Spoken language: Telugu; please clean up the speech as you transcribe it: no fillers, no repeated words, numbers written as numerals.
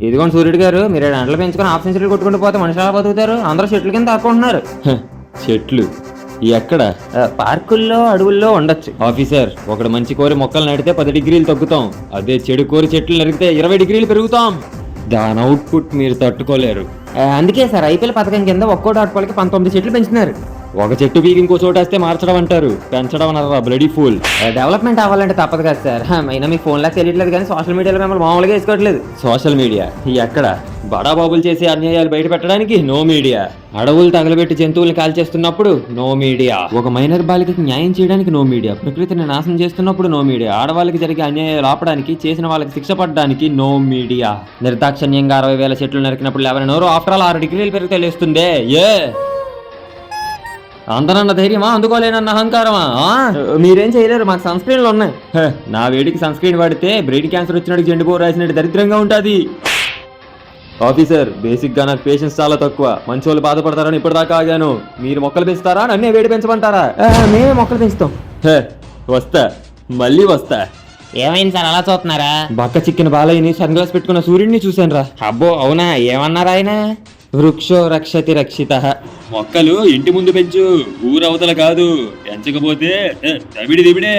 ఇదిగోండి సూర్యుడు గారు, మీరు 7 గంటలు పెంచుకొని హాఫ్ సెంచరీ కొట్టుకుంటూ పోతే మనుషులు ఎలా బతుకుతారు? అందరూ చెట్ల కింద ఆడుకుంటున్నారు. చెట్లు ఎక్కడ? పార్కుల్లో అడవుల్లో ఉండొచ్చు. ఆఫీసర్, ఒకడు మంచి కోరి మొక్కలు నడితే 10 డిగ్రీలు తగ్గుతాం, అదే చెడు కోరి చెట్లు నరికితే 20 డిగ్రీలు పెరుగుతాం. దాని అవుట్పుట్ మీరు తట్టుకోలేరు. అందుకే సార్ ఐపీఎల్ పథకం కింద ఒక్కో డాట్పాలకి 19 చెట్లు పెంచుతున్నారు. ఒక చెట్టు పీకి ఇంకో చోటేస్తే మార్చడం అంటారు, పెంచడం అన్నారా బ్లడీ ఫూల్. డెవలప్మెంట్ అవ్వాలంటే తప్పదు కదా సార్. అయినా మీకు ఫోన్ లాగా తెలియట్లేదు కానీ సోషల్ మీడియాలో మిమ్మల్ని మామూలుగా వేసుకోవట్లేదు. సోషల్ మీడియా ఎక్కడ? బడాబాబులు చేసే అన్యాయాలు బయట పెట్టడానికి నో మీడియా. అడవులు తగలబెట్టి జంతువులు కాల్చేస్తున్నప్పుడు నో మీడియా. ఒక మైనర్ బాలికకి న్యాయం చేయడానికి నో మీడియా. ప్రకృతిని నాశనం చేస్తున్నప్పుడు నో మీడియా. ఆడవాళ్ళకి జరిగే అన్యాయాలు ఆపడానికి, చేసిన వాళ్ళకి శిక్ష పడడానికి నో మీడియా. నిర్దాక్షణ్యంగా 60,000 చెట్లు నరికినప్పుడు 11 ఆఫ్టర్ ఆల్ 6 డిగ్రీలు పెరిగితే లేస్తుందే. అందరన్న ధైర్యమా, అందుకోలేనన్న అహంకారమా? మీరేం చేయలేరు, మాకు సన్ స్క్రీన్లు ఉన్నాయి. నా వేడికి సన్ స్క్రీన్ వాడితే బ్రెయిన్ క్యాన్సర్ వచ్చినట్టు జెండుబో రాసినట్టు దరిద్రంగా ఉంటుంది. ఆఫీసర్, బేసిక్ గా నాకు పేషెన్స్ చాలా తక్కువ. మంచి వాళ్ళు బాధపడతారని ఇప్పటిదాకా ఆగాను. మీరు మొక్కలు పెంచుతారా, నన్నే వేడి పెంచమంటారా? మేమే మొక్కలు పెంచుతాం. వస్తా, మళ్ళీ వస్తా. ఏమైంది సార్ అలా చూస్తున్నారా? బక్క చిక్కిన బాలయ్యని సన్ గ్లాస్ పెట్టుకున్న సూర్యుడిని చూశాను రా. అబ్బో అవునా, ఏమన్నారా ఆయన? వృక్షో రక్షతి రక్షిత. మొక్కలు ఇంటి ముందు పెంచు, ఊరవతల కాదు. పెంచకపోతే దబిడి దిబిడే.